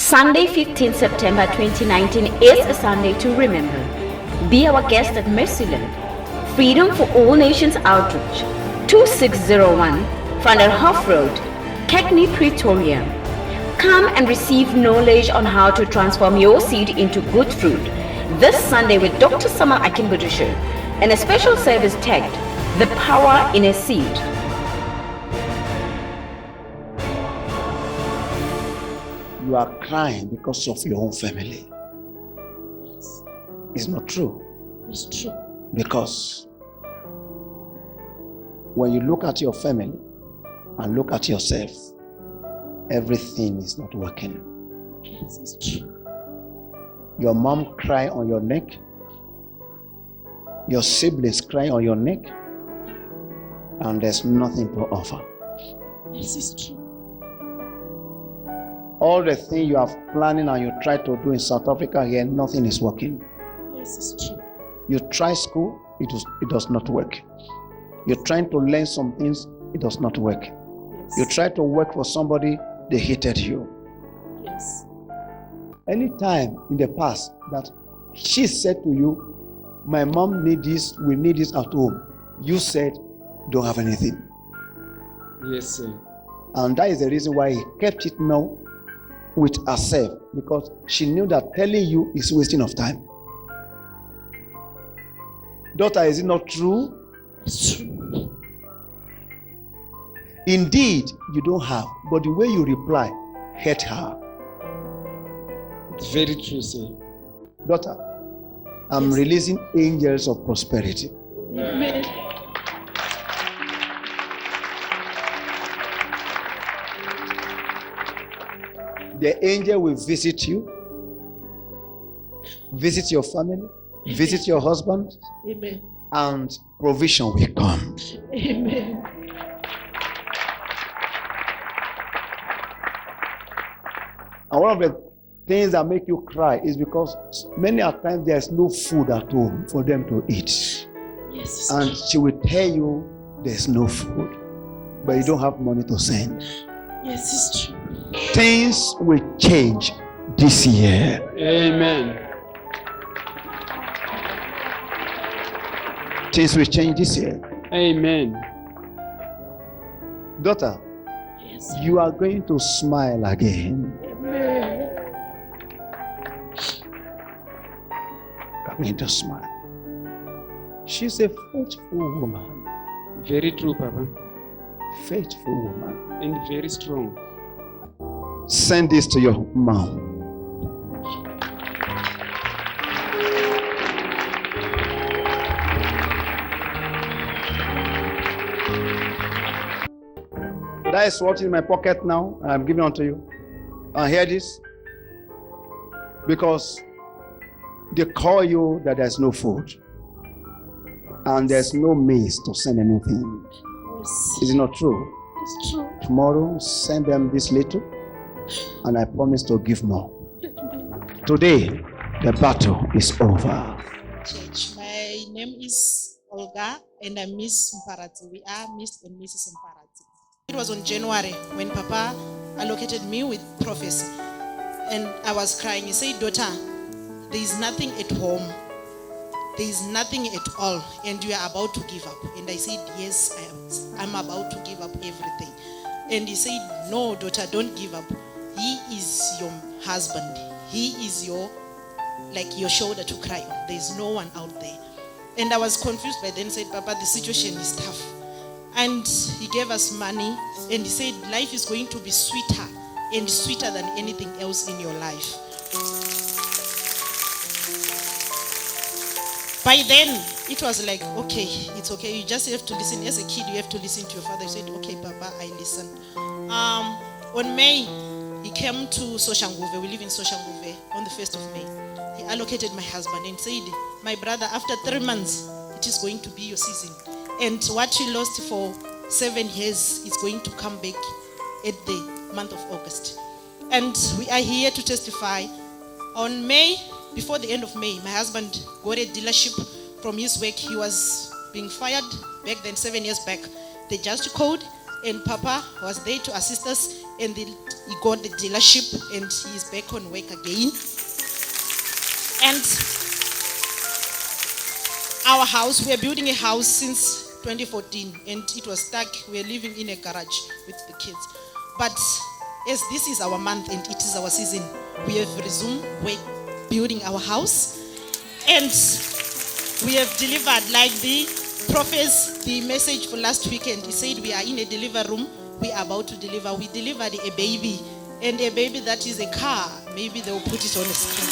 Sunday, 15 September 2019 is a Sunday to remember. Be our guest at Mercyland. Freedom for All Nations Outreach, 2601 Vanderhof Road, Cackney, Pretoria. Come and receive knowledge on how to transform your seed into good fruit. This Sunday with Dr. Sama Akinbudushe and a special service tagged The Power in a Seed. You are crying because of your own family. Yes, It's not true. it's true. Because when you look at your family and look at yourself, everything is not working. Yes, it's true. Your mom cry on your neck. Your siblings cry on your neck. And there's nothing to offer. Yes, it's true. All the things you have planning and you try to do in South Africa here, nothing is working. Yes, it's true. You try school, it does not work. You're trying to learn some things, it does not work. Yes. You try to work for somebody, they hated you. Yes. Anytime in the past that she said to you, my mom need this, we need this at home, you said, don't have anything. Yes, sir. And that is the reason why he kept it now with herself, because she knew that telling you is wasting of time. Daughter, is it not true? It's true. Indeed, you don't have, but the way you reply hurt her. It's very true, sir. Daughter, I'm Yes. releasing angels of prosperity. Amen. The angel will visit you, visit your family, visit your husband, Amen. and provision will come. Amen. And one of the things that make you cry is because many a times there's no food at home for them to eat. Yes, it's And true. she will tell you there's no food, but you don't have money to send. Yes, it's true. Things will change this year. Amen. Things will change this year. Amen. Daughter, Yes. you are going to smile again. Amen. You are going to smile. She's a faithful woman. Very true, Papa. Faithful woman. And very strong. Send this to your mom. That is what's in my pocket now. I'm giving unto you. And hear this. Because they call you that there's no food. And there's no means to send anything. Yes. Is it not true? It's true. Tomorrow, send them this little. And I promise to give more. Today, the battle is over. Church. My name is Olga and I'm Miss Mparati. We are Miss and Mrs. Mparati. It was on January when Papa allocated me with prophecy. And I was crying. He said, daughter, there is nothing at home. There is nothing at all. And you are about to give up. And I said, yes, I'm about to give up everything. And he said, no, daughter, don't give up. He is your husband. He is your shoulder to cry on. There is no one out there. And I was confused by then, said, Papa, the situation is tough. And he gave us money and he said, life is going to be sweeter and sweeter than anything else in your life. By then, it was like, okay, it's okay. You just have to listen. As a kid, you have to listen to your father. He said, okay, Papa, I listen. On May, he came to Soshanguve. We live in Soshanguve on the 1st of May. He allocated my husband and said, my brother, after 3 months, it is going to be your season. And what you lost for 7 years is going to come back at the month of August. And we are here to testify. On May, before the end of May, my husband got a dealership from his work. He was being fired back then, 7 years back. They just called and Papa was there to assist us. And the he got the dealership and he is back on work again. And our house, we are building a house since 2014 and it was stuck. We are living in a garage with the kids. But as this is our month and it is our season, we have resumed work building our house. And we have delivered, like the prophets, the message for last weekend. He said we are in a delivery room. We are about to deliver. We delivered a baby. And a baby that is a car. Maybe they will put it on the screen.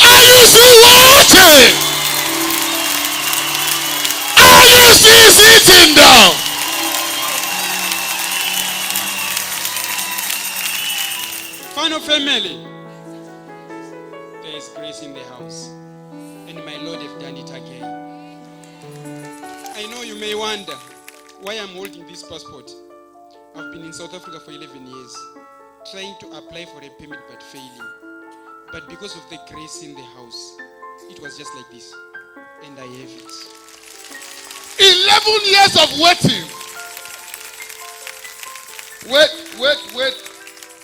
Are you still watching? Are you still sitting down? Final family. There is grace in the house. And my Lord have done it again. I know you may wonder why I'm holding this passport. I've been in South Africa for 11 years, trying to apply for a permit but failing. But because of the grace in the house, it was just like this. And I have it. 11 years of waiting. Wait.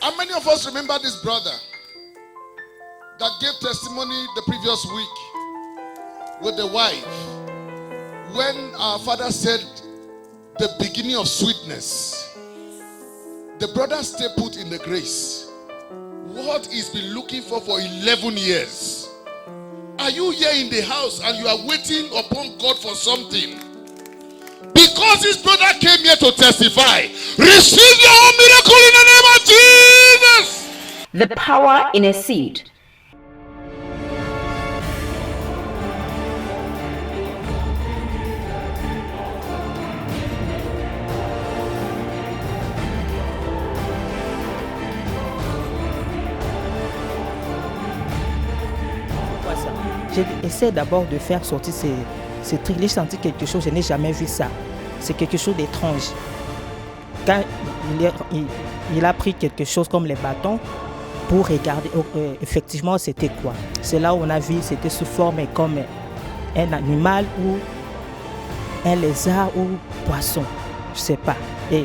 How many of us remember this brother that gave testimony the previous week with the wife? When our father said the beginning of sweetness, the brother stayed put in the grace. What he's been looking for 11 years. Are you here in the house and you are waiting upon God for something? Because his brother came here to testify. Receive your own miracle in the name of Jesus. The power in a seed. J'essaie d'abord de faire sortir ces trucs. J'ai senti quelque chose, je n'ai jamais vu ça. C'est quelque chose d'étrange. Quand il a pris quelque chose comme les bâtons pour regarder, effectivement c'était quoi. C'est là où on a vu, c'était sous forme comme un animal ou un lézard ou poisson, je ne sais pas. Et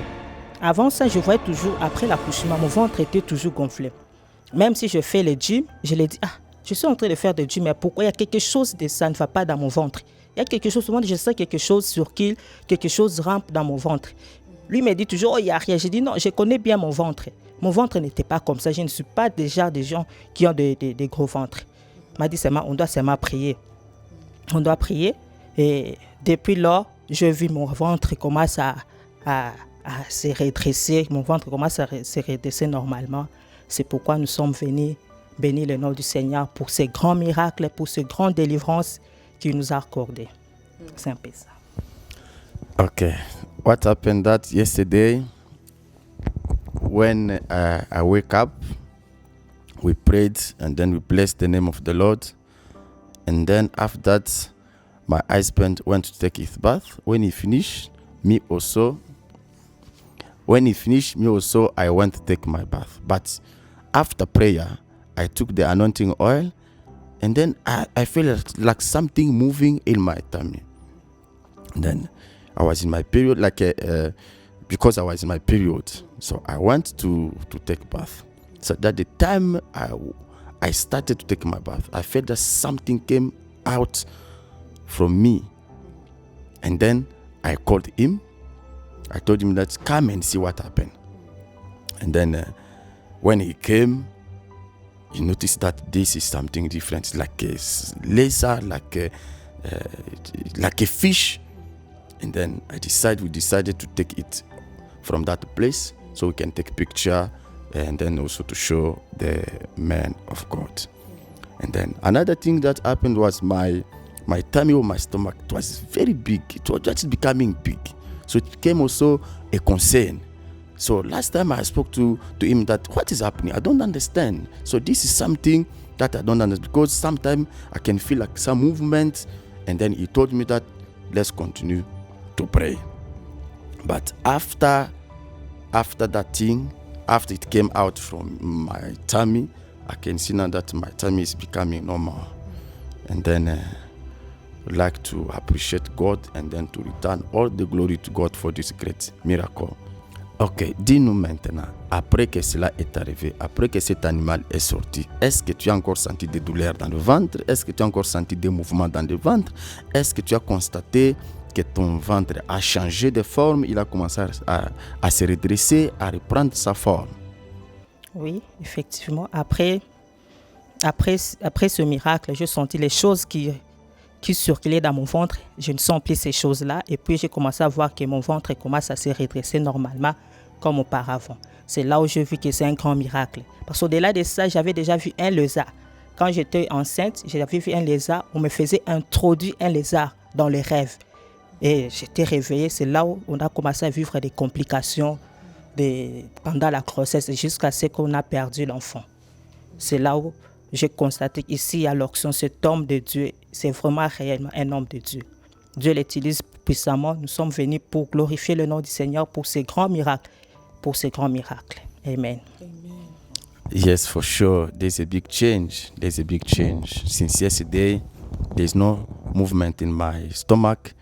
avant ça, je voyais toujours, après l'accouchement, mon ventre était toujours gonflé. Même si je fais le gym, je l'ai dit, je suis en train de faire du gym, mais pourquoi il y a quelque chose de ça ne va pas dans mon ventre? Il y a quelque chose, souvent je sens quelque chose sur qui, quelque chose rampe dans mon ventre. Lui me dit toujours, il n'y a rien. Je dis non, je connais bien mon ventre. Mon ventre n'était pas comme ça. Je ne suis pas déjà des gens qui ont des gros ventres. Il m'a dit, on doit seulement prier. On doit prier. Et depuis lors, j'ai vu mon ventre commence à se redresser. Mon ventre commence à se redresser normalement. C'est pourquoi nous sommes venus bénir le nom du Seigneur pour ces grands miracles, pour ces grandes délivrances qu'il nous a accordées. C'est un peu ça. Okay. What happened that yesterday when I wake up, we prayed and then we blessed the name of the Lord. And then after that, my husband went to take his bath. When he finished, me also, I went to take my bath. But after prayer, I took the anointing oil and then I felt like something moving in my tummy. And then I was in my period, because I was in my period. So I went to take bath. So that the time I started to take my bath, I felt that something came out from me. And then I called him. I told him that come and see what happened. And then when he came, he noticed that this is something different, like a laser, like a fish. And then we decided to take it from that place so we can take a picture and then also to show the man of God. And then another thing that happened was my tummy or my stomach, it was very big. It was just becoming big. So it became also a concern. So last time I spoke to him that what is happening? I don't understand. So this is something that I don't understand because sometimes I can feel like some movement. And then he told me that let's continue to pray. But after that thing, after it came out from my tummy, I can see now that my tummy is becoming normal. And then I'd like to appreciate God and then to return all the glory to God for this great miracle Ok, dis-nous maintenant, après que cela est arrivé, après que cet animal est sorti, est-ce que tu as encore senti des douleurs dans le ventre? Est-ce que tu as encore senti des mouvements dans le ventre? Est-ce que tu as constaté que ton ventre a changé de forme, il a commencé à se redresser, à reprendre sa forme? Oui, effectivement. Après ce miracle, j'ai senti les choses qui circulaient dans mon ventre. Je ne sens plus ces choses-là. Et puis, j'ai commencé à voir que mon ventre commence à se redresser normalement comme auparavant. C'est là où j'ai vu que c'est un grand miracle. Parce qu'au-delà de ça, j'avais déjà vu un lézard. Quand j'étais enceinte, j'avais vu un lézard. On me faisait introduire un lézard dans le rêve. Et j'étais réveillée. C'est là où on a commencé à vivre des complications pendant la grossesse jusqu'à ce qu'on a perdu l'enfant. C'est là où j'ai constaté qu'ici, à l'onction, cet homme de Dieu, c'est vraiment réellement un homme de Dieu. Dieu l'utilise puissamment. Nous sommes venus pour glorifier le nom du Seigneur pour ces grands miracles. Amen. Yes, for sure. There's a big change. Since yesterday, there's no movement in my stomach.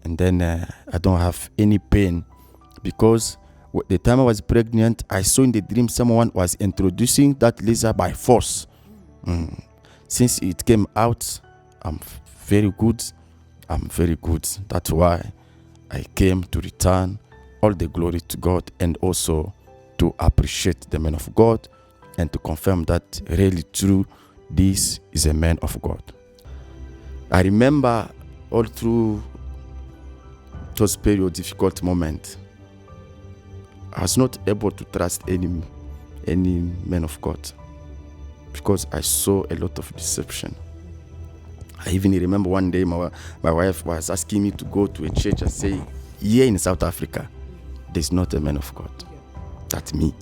And then I don't have any pain. Because the time I was pregnant, I saw in the dream someone was introducing that lizard by force. Since it came out, I'm very good. That's why I came to return all the glory to God and also to appreciate the man of God and to confirm that really true, this is a man of God. I remember all through those period difficult moments, I was not able to trust any man of God because I saw a lot of deception. I even remember one day my wife was asking me to go to a church and say, here in South Africa, there's not a man of God. That's me.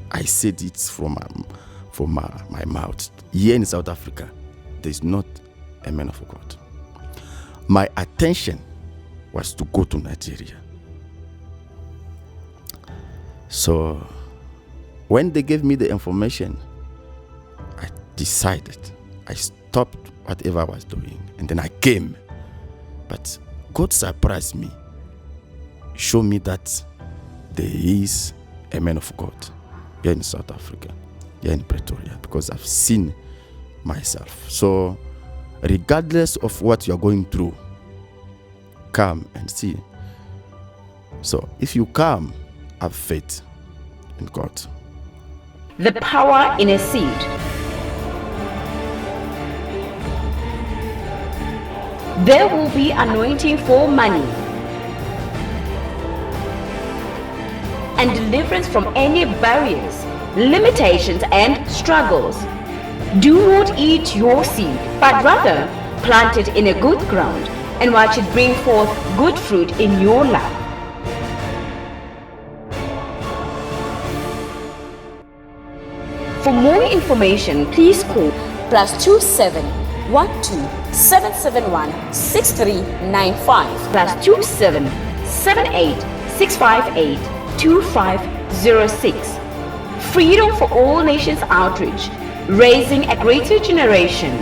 I said it from my mouth. Here in South Africa, there's not a man of God. My attention was to go to Nigeria. So when they gave me the information, I decided, I stopped whatever I was doing, and then I came. But God surprised me, showed me that there is a man of God here in South Africa, here in Pretoria, because I've seen myself. So regardless of what you're going through, come and see. So if you come, have faith in God. The power in a seed. There will be anointing for money and deliverance from any barriers, limitations, and struggles. Do not eat your seed, but rather plant it in a good ground and watch it bring forth good fruit in your life. For more information, please call +27 12 771 6395 +27 78 658 2506. Freedom for All Nations Outreach, raising a greater generation.